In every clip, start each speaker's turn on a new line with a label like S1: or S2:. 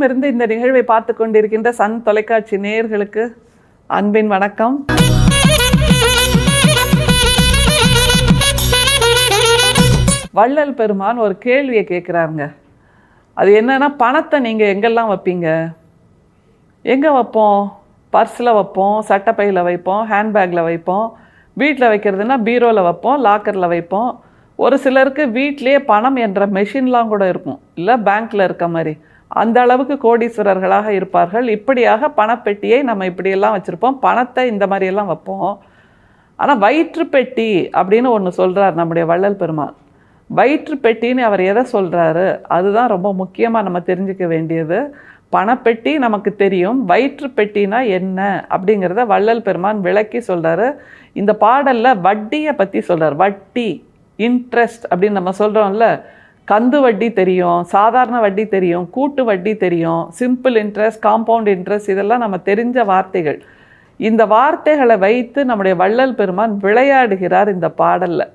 S1: உலகெங்கிலும் இருந்து இந்த நிகழ்வை பார்த்து கொண்டிருக்கின்ற சன் தொலைக்காட்சி நேயர்களுக்கு அன்பின் வணக்கம். வள்ளல் பெருமான் ஒரு கேள்வியை கேட்குறாருங்க. அது என்னன்னா, பணத்தை நீங்கள் எங்கெல்லாம் வைப்பீங்க? எங்கே வைப்போம்? பர்ஸில் வைப்போம், சட்டைப்பையில் வைப்போம், ஹேண்ட்பேக்கில் வைப்போம். வீட்டில் வைக்கிறதுனா பீரோவில் வைப்போம், லாக்கரில் வைப்போம். ஒரு சிலருக்கு வீட்டிலேயே பணம் என்ற மெஷின்லாம் கூட இருக்கும், இல்லை பேங்க்கில் இருக்க மாதிரி. அந்த அளவுக்கு கோடீஸ்வரர்களாக இருப்பார்கள். இப்படியாக பணப்பெட்டியை நம்ம இப்படியெல்லாம் வச்சுருப்போம், பணத்தை இந்த மாதிரியெல்லாம் வைப்போம். ஆனால் வயிற்று பெட்டி அப்படின்னு ஒன்று சொல்கிறார் நம்முடைய வள்ளல் பெருமான். வயிற்று பெட்டின்னு அவர் எதை சொல்கிறாரு, அதுதான் ரொம்ப முக்கியமாக நம்ம தெரிஞ்சுக்க வேண்டியது. பணப்பெட்டி நமக்கு தெரியும், வயிற்று பெட்டினா என்ன அப்படிங்கிறத வள்ளல் பெருமான் விளக்கி சொல்கிறாரு. இந்த பாடலில் வட்டியை பற்றி சொல்கிறார். வட்டி, இன்ட்ரெஸ்ட் அப்படின்னு நம்ம சொல்கிறோம்ல, கந்து வட்டி தெரியும், சாதாரண வட்டி தெரியும், கூட்டு வட்டி தெரியும், சிம்பிள் இன்ட்ரெஸ்ட், காம்பவுண்ட் இன்ட்ரெஸ்ட், இதெல்லாம் நம்ம தெரிஞ்ச வார்த்தைகள். இந்த வார்த்தைகளை வைத்து நம்முடைய வள்ளல் பெருமான் விளையாடுகிறார் இந்த பாடலில்.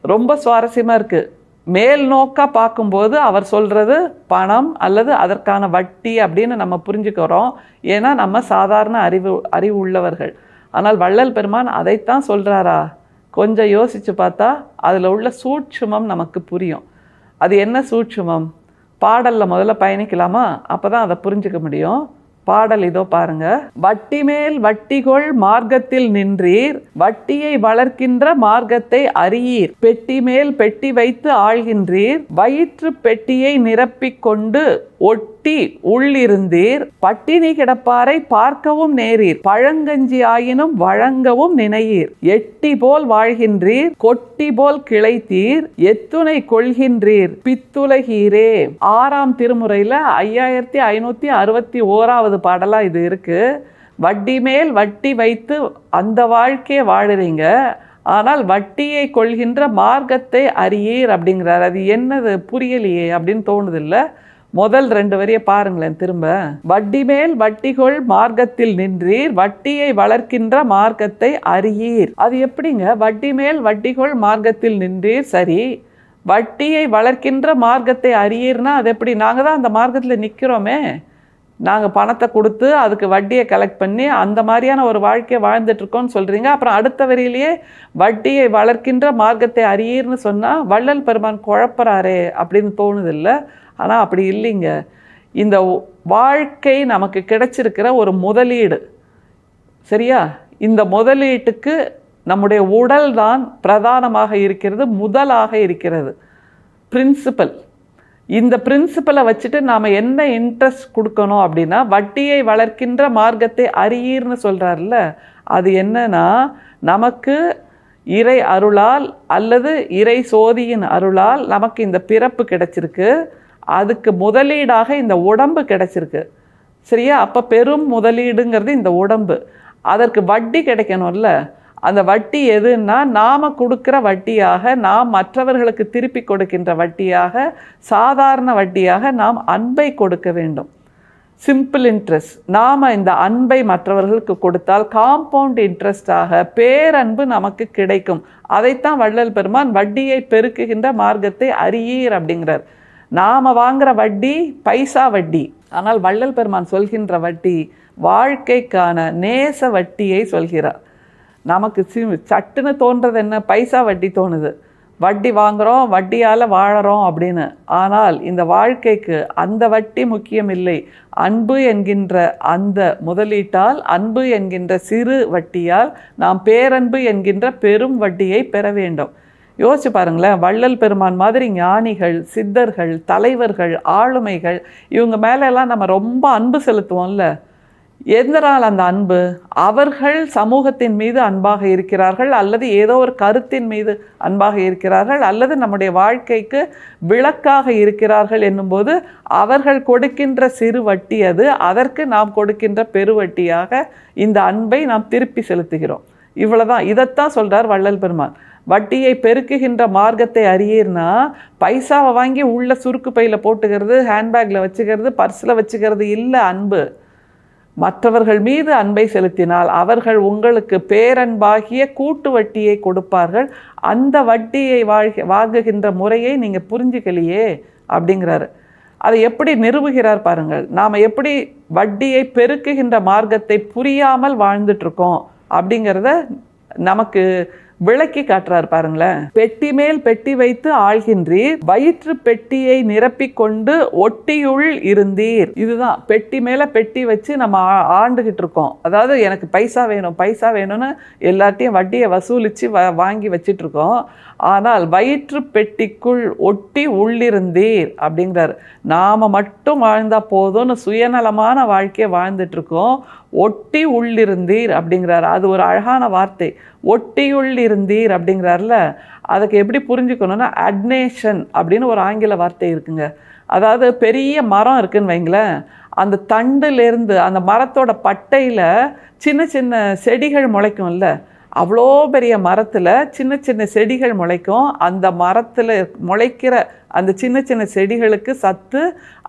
S1: ரொம்ப சுவாரஸ்யமாக இருக்குது. மேல் நோக்காக பார்க்கும்போது அவர் சொல்கிறது பணம் அல்லது அதற்கான வட்டி அப்படின்னு நம்ம புரிஞ்சுக்கிறோம். ஏன்னா நம்ம சாதாரண அறிவு உள்ளவர்கள். ஆனால் வள்ளல் பெருமான் அதைத்தான் சொல்கிறாரா? கொஞ்சம் யோசித்து பார்த்தா அதில் உள்ள சூட்சுமம் நமக்கு புரியும். அது என்ன சூட்சுமம்? பாடலில் முதல்ல பயணிக்கலாமா? அப்போ தான் அதை புரிஞ்சுக்க முடியும். பாடல் இதோ பாருங்க. வட்டி மேல் வட்டிகொள் மார்க்கத்தில் நின்றீர், வட்டியை வளர்க்கின்ற மார்க்கத்தை அறியீர், பெட்டி மேல் பெட்டி வைத்து ஆள்கின்றீர், வயிற்று பெட்டியை நிரப்பிக் கொண்டு ஒட்டி உள்ளிருந்தீர், பட்டினி கிடப்பாரை பார்க்கவும் நேரீர், பழங்கஞ்சி ஆயினும் வழங்கவும் நினையீர், எட்டி போல் வாழ்கின்றீர், கொட்டி போல் கிளைத்தீர், எத்துணை கொள்கின்றீர், பித்துலகீரே. 6ஆம் திருமுறையில் 5561வது பாடலா இது இருக்கு. வட்டி மேல் வட்டி வைத்து அந்த வாழ்க்கையை வாழுறீங்க, ஆனால் வட்டியை கொள்கின்ற மார்க்கத்தை அறியீர் அப்படிங்கிறார். அது என்னது புரியலையே அப்படின்னு தோணுது இல்லை? முதல் 2 வரியை பாருங்களேன் திரும்ப. வட்டி மேல் வட்டிகொள் மார்க்கத்தில் நின்றீர், வட்டியை வளர்க்கின்ற மார்க்கத்தை அறியீர். அது எப்படிங்க? வட்டி மேல் வட்டிகொள் மார்க்கத்தில் நின்றீர், சரி. வட்டியை வளர்க்கின்ற மார்க்கத்தை அறியீர்னா அது எப்படி? நாங்கள் தான் அந்த மார்க்கத்தில் நிற்கிறோமே. நாங்கள் பணத்தை கொடுத்து அதுக்கு வட்டியை கலெக்ட் பண்ணி அந்த மாதிரியான ஒரு வாழ்க்கையை வாழ்ந்துட்டுருக்கோன்னு சொல்கிறீங்க. அப்புறம் அடுத்த வரியிலேயே வட்டியை வளர்க்கின்ற மார்க்கத்தை அறியீர்னு சொன்னால் வள்ளல் பெருமான் குழப்பறாரே அப்படின்னு தோணுதில்லை? ஆனால் அப்படி இல்லைங்க. இந்த வாழ்க்கை நமக்கு கிடைச்சிருக்கிற ஒரு முதலீடு, சரியா? இந்த முதலீட்டுக்கு நம்முடைய உடல் தான் பிரதானமாக இருக்கிறது, முதலாக இருக்கிறது, பிரின்சிபல். இந்த பிரின்சிபலை வச்சுட்டு நாம் என்ன இன்ட்ரெஸ்ட் கொடுக்கணும் அப்படின்னா, வட்டியை வளர்க்கின்ற மார்க்கத்தை அறியீர்னு சொல்கிறார்ல, அது என்னன்னா, நமக்கு இறை அருளால் அல்லது இறை சோதியின் அருளால் நமக்கு இந்த பிறப்பு கிடைச்சிருக்கு. அதுக்கு முதலீடாக இந்த உடம்பு கிடைச்சிருக்கு, சரியா? அப்போ பெரும் முதலீடுங்கிறது இந்த உடம்பு. அதற்கு வட்டி கிடைக்கணும்ல. அந்த வட்டி எதுன்னா, நாம் கொடுக்குற வட்டியாக, நாம் மற்றவர்களுக்கு திருப்பி கொடுக்கின்ற வட்டியாக, சாதாரண வட்டியாக நாம் அன்பை கொடுக்க வேண்டும். Simple interest. நாம் இந்த அன்பை மற்றவர்களுக்கு கொடுத்தால் காம்பவுண்ட் இன்ட்ரெஸ்டாக பேரன்பு நமக்கு கிடைக்கும். அதைத்தான் வள்ளல் பெருமான் வட்டியை பெருக்குகின்ற மார்க்கத்தை அறியீர் அப்படிங்கிறார். நாம் வாங்குகிற வட்டி பைசா வட்டி, ஆனால் வள்ளல் பெருமான் சொல்கின்ற வட்டி வாழ்க்கைக்கான நேச வட்டியை சொல்கிறார். நமக்கு சட்டுன்னு தோன்றது என்ன? பைசா வட்டி தோணுது. வட்டி வாங்குகிறோம், வட்டியால் வாழறோம் அப்படின்னு. ஆனால் இந்த வாழ்க்கைக்கு அந்த வட்டி முக்கியம் இல்லை. அன்பு என்கின்ற அந்த முதலீட்டால், அன்பு என்கின்ற சிறு வட்டியால் நாம் பேரன்பு என்கின்ற பெரும் வட்டியை பெற வேண்டும். யோசிச்சு பாருங்களேன். வள்ளல் பெருமான் மாதிரி ஞானிகள், சித்தர்கள், தலைவர்கள், ஆளுமைகள், இவங்க மேலெல்லாம் நம்ம ரொம்ப அன்பு செலுத்துவோம்ல. எதனால் அந்த அன்பு? அவர்கள் சமூகத்தின் மீது அன்பாக இருக்கிறார்கள், அல்லது ஏதோ ஒரு கருத்தின் மீது அன்பாக இருக்கிறார்கள், அல்லது நம்முடைய வாழ்க்கைக்கு விளக்காக இருக்கிறார்கள் என்னும்போது அவர்கள் கொடுக்கின்ற சிறு வட்டி அது. அதற்கு நாம் கொடுக்கின்ற பெருவட்டியாக இந்த அன்பை நாம் திருப்பி செலுத்துகிறோம். இவ்வளோதான். இதைத்தான் சொல்கிறார் வள்ளல் பெருமான். வட்டியை பெருக்குகின்ற மார்க்கத்தை அறியீர்னா, பைசாவை வாங்கி உள்ள சுருக்கு பையில் போட்டுக்கிறது, ஹேண்ட்பேக்கில் வச்சுக்கிறது, பர்ஸில் வச்சுக்கிறது இல்லை அன்பு. மற்றவர்கள் மீது அன்பை செலுத்தினால் அவர்கள் உங்களுக்கு பேரன்பாகிய கூட்டு வட்டியை கொடுப்பார்கள். அந்த வட்டியை வாங்குகின்ற முறையை நீங்கள் புரிஞ்சுக்கலையே அப்படிங்கிறாரு. அதை எப்படி நிறுவுகிறார் பாருங்கள். நாம் எப்படி வட்டியை பெருக்குகின்ற மார்க்கத்தை புரியாமல் வாழ்ந்துட்டுருக்கோம் அப்படிங்கிறத நமக்கு விளக்கி காட்டுறார் பாருங்களேன். பெட்டி மேல் பெட்டி வைத்து ஆள்கின்றீர், வயிற்று பெட்டியை நிரப்பிக் கொண்டு ஒட்டியுள் இருந்தீர். இதுதான் பெட்டி மேல பெட்டி வச்சு நம்ம ஆண்டுகிட்டு இருக்கோம். அதாவது எனக்கு பைசா வேணும் பைசா வேணும்னு எல்லாத்தையும் வட்டியை வசூலிச்சு வாங்கி வச்சிட்டு இருக்கோம். ஆனால் வயிற்று பெட்டிக்குள் ஒட்டி உள்ளிருந்தீர் அப்படிங்கிறார். நாம மட்டும் வாழ்ந்தா போதும்னு சுயநலமான வாழ்க்கையை வாழ்ந்துட்டு இருக்கோம். ஒட்டி உள்ளிருந்தீர் அப்படிங்கிறார். அது ஒரு அழகான வார்த்தை. ஒட்டியுள்ளிருந்தீர் அப்படிங்கிறார்ல, அதுக்கு எப்படி புரிஞ்சுக்கணும்னா அட்னேஷன் அப்படின்னு ஒரு ஆங்கில வார்த்தை இருக்குங்க. அதாவது பெரிய மரம் இருக்குன்னு வைங்களேன், அந்த தண்டுலேருந்து அந்த மரத்தோட பட்டையில் சின்ன சின்ன செடிகள் முளைக்கும்ல, அவ்வளோ பெரிய மரத்தில் சின்ன சின்ன செடிகள் முளைக்கும். அந்த மரத்தில் முளைக்கிற அந்த சின்ன சின்ன செடிகளுக்கு சத்து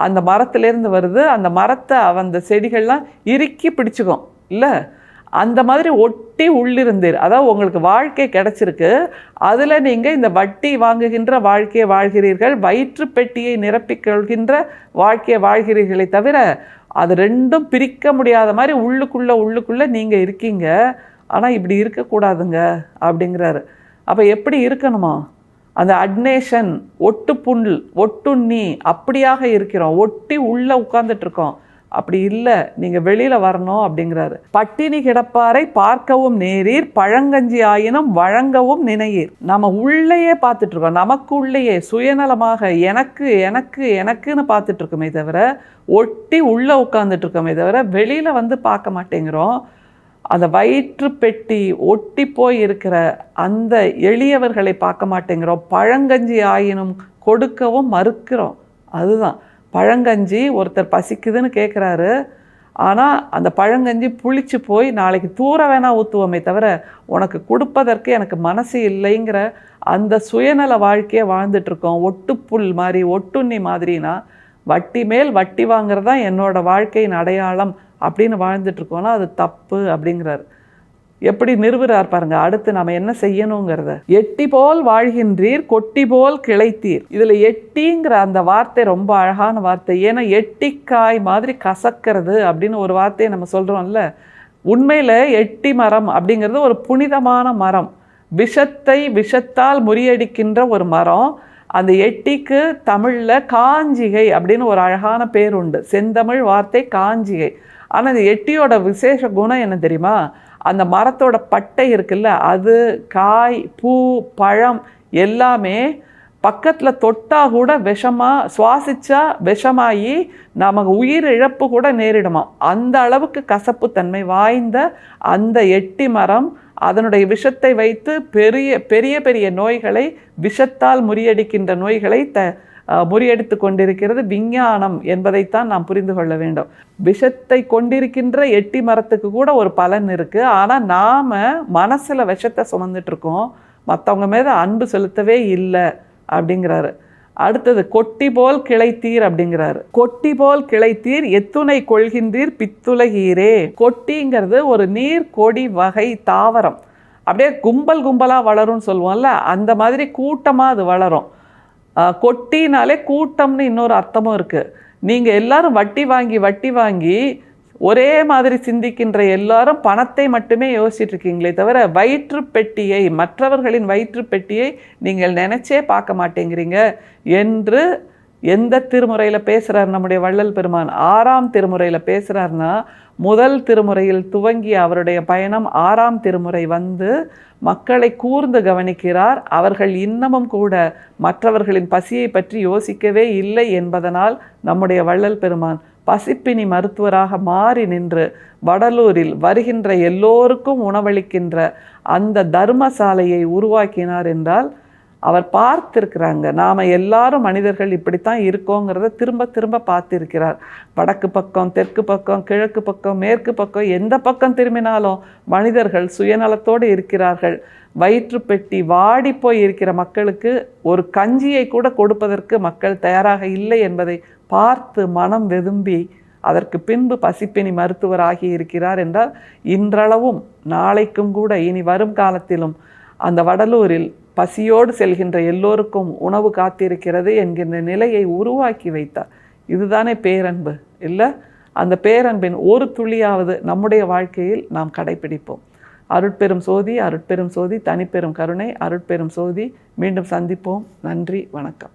S1: அந்த மரத்துலேருந்து வருது. அந்த மரத்தை அந்த செடிகள்லாம் இறுக்கி பிடிச்சிக்கும் இல்லை, அந்த மாதிரி ஒட்டி உள்ளிருந்தீர். அதாவது உங்களுக்கு வாழ்க்கை கிடைச்சிருக்கு, அதில் நீங்கள் இந்த வட்டி வாங்குகின்ற வாழ்க்கையை வாழ்கிறீர்கள், வயிற்று பெட்டியை நிரப்பிக்கொள்கின்ற வாழ்க்கையை வாழ்கிறீர்களே தவிர அது ரெண்டும் பிரிக்க முடியாத மாதிரி உள்ளுக்குள்ளே நீங்கள் இருக்கீங்க. ஆனால் இப்படி இருக்கக்கூடாதுங்க அப்படிங்கிறாரு. அப்போ எப்படி இருக்கணுமா? அந்த அட்னேஷன், ஒட்டுப்புண், ஒட்டுண்ணி அப்படியாக இருக்கிறோம், ஒட்டி உள்ளே உட்கார்ந்துட்டுருக்கோம். அப்படி இல்லை, நீங்கள் வெளியில் வரணும் அப்படிங்கிறாரு. பட்டினி கிடப்பாரை பார்க்கவும் நேரீர், பழங்கஞ்சி ஆயினும் வழங்கவும் நினையீர். நம்ம உள்ளேயே பார்த்துட்ருக்கோம், நமக்கு உள்ளேயே சுயநலமாக எனக்கு எனக்கு எனக்குன்னு பார்த்துட்ருக்கோமே தவிர, ஒட்டி உள்ளே உட்காந்துட்ருக்கோமே தவிர வெளியில் வந்து பார்க்க மாட்டேங்கிறோம். அந்த வயிற்று பெட்டி ஒட்டி போய் இருக்கிற அந்த எளியவர்களை பார்க்க மாட்டேங்கிறோம். பழங்கஞ்சி ஆயினும் கொடுக்கவும் மறுக்கிறோம். அதுதான் பழங்கஞ்சி. ஒருத்தர் பசிக்குதுன்னு கேட்குறாரு, ஆனால் அந்த பழங்கஞ்சி புளிச்சு போய் நாளைக்கு தூர வேணா ஊற்றுவோமே தவிர உனக்கு கொடுப்பதற்கு எனக்கு மனசு இல்லைங்கிற அந்த சுயநல வாழ்க்கையை வாழ்ந்துட்டுருக்கோம். ஒட்டுப்புல் மாதிரி ஒட்டுண்ணி மாதிரினா வட்டி மேல் வட்டி வாங்குறது தான் என்னோட வாழ்க்கையின் அடையாளம் அப்படின்னு வாழ்ந்துட்டுருக்கோன்னா அது தப்பு அப்படிங்கிறார். எப்படி நிறுவுறார் பாருங்க. அடுத்து நம்ம என்ன செய்யணுங்கிறத. எட்டி போல் வாழ்கின்றீர், கொட்டி போல் கிளைத்தீர். இதில் எட்டிங்கிற அந்த வார்த்தை ரொம்ப அழகான வார்த்தை. ஏன்னா எட்டிக்காய் மாதிரி கசக்கிறது அப்படின்னு ஒரு வார்த்தையை நம்ம சொல்கிறோம்ல. உண்மையில் எட்டி மரம் அப்படிங்கிறது ஒரு புனிதமான மரம், விஷத்தை விஷத்தால் முறியடிக்கின்ற ஒரு மரம். அந்த எட்டிக்கு தமிழில் காஞ்சிகை அப்படின்னு ஒரு அழகான பேர் உண்டு. செந்தமிழ் வார்த்தை காஞ்சிகை. ஆனால் இந்த எட்டியோட விசேஷ குணம் என்ன தெரியுமா? அந்த மரத்தோட பட்டை இருக்குல்ல, அது காய் பூ பழம் எல்லாமே பக்கத்தில் தொட்டால் கூட விஷமாக, சுவாசித்தா விஷமாகி நமக்கு உயிர் இழப்பு கூட நேரிடுமா. அந்த அளவுக்கு கசப்பு தன்மை வாய்ந்த அந்த எட்டி மரம் அதனுடைய விஷத்தை வைத்து பெரிய பெரிய பெரிய நோய்களை, விஷத்தால் முறியடிக்கின்ற நோய்களை முறியடித்து கொண்டிருக்கிறது விஞ்ஞானம் என்பதைத்தான் நாம் புரிந்து கொள்ள வேண்டும். விஷத்தை கொண்டிருக்கின்ற எட்டி மரத்துக்கு கூட ஒரு பலன் இருக்குது. ஆனால் நாம் மனசில் விஷத்தை சுமந்துட்டுருக்கோம், மற்றவங்க மீது அன்பு செலுத்தவே இல்லை அப்படிங்கிறாரு. அடுத்தது கொட்டி போல் கிளைத்தீர் அப்படிங்கிறாரு. கொட்டி போல் கிளைத்தீர், எத்துணை கொள்கின்றீர் பித்துலகீரே. கொட்டிங்கிறது ஒரு நீர் கொடி வகை தாவரம். அப்படியே கும்பல் கும்பலாக வளரும்னு சொல்லுவோம்ல, அந்த மாதிரி கூட்டமாக அது வளரும். கொட்டினாலே கூட்டம்னு இன்னொரு அர்த்தமும் இருக்குது. நீங்கள் எல்லாரும் வட்டி வாங்கி ஒரே மாதிரி சிந்திக்கின்ற எல்லாரும் பணத்தை மட்டுமே யோசிச்சுட்டு இருக்கீங்களே தவிர வயிற்று பெட்டியை, மற்றவர்களின் வயிற்று பெட்டியை நீங்கள் நினைச்சே பார்க்க மாட்டேங்கிறீங்க என்று எந்த திருமுறையில் பேசுகிறார் நம்முடைய வள்ளல் பெருமான்? 6ஆம் திருமுறையில் பேசுகிறார்னா, முதல் திருமுறையில் துவங்கிய அவருடைய பயணம் 6ஆம் திருமுறை வந்து மக்களை கூர்ந்து கவனிக்கிறார். அவர்கள் இன்னமும் கூட மற்றவர்களின் பசியை பற்றி யோசிக்கவே இல்லை என்பதனால் நம்முடைய வள்ளல் பெருமான் பசிப்பினி மருத்துவராக மாறி நின்று வடலூரில் வருகின்ற எல்லோருக்கும் உணவளிக்கின்ற அந்த தர்மசாலையை உருவாக்கினார் என்றால் அவர் பார்த்திருக்கிறாங்க. நாம் எல்லாரும் மனிதர்கள் இப்படித்தான் இருக்கோங்கிறத திரும்ப திரும்ப பார்த்திருக்கிறார். வடக்கு பக்கம், தெற்கு பக்கம், கிழக்கு பக்கம், மேற்கு பக்கம், எந்த பக்கம் திரும்பினாலும் மனிதர்கள் சுயநலத்தோடு இருக்கிறார்கள். வயிற்று பெட்டி வாடி போய் இருக்கிற மக்களுக்கு ஒரு கஞ்சியை கூட கொடுப்பதற்கு மக்கள் தயாராக இல்லை என்பதை பார்த்து மனம் வெதும்பி அதற்கு பின்பு பசிப்பினி மருத்துவராகி இருக்கிறார் என்றால் இன்றளவும் நாளைக்கும் கூட இனி வரும் காலத்திலும் அந்த வடலூரில் பசியோடு செல்கின்ற எல்லோருக்கும் உணவு காத்திருக்கிறது என்கின்ற நிலையை உருவாக்கி வைத்தார். இதுதானே பேரன்பு இல்லை? அந்த பேரன்பின் ஒரு துளியாவது நம்முடைய வாழ்க்கையில் நாம் கடைபிடிப்போம். அருட்பெரும் சோதி, அருட்பெரும் சோதி, தனிப்பெரும் கருணை, அருட்பெரும் சோதி. மீண்டும் சந்திப்போம். நன்றி, வணக்கம்.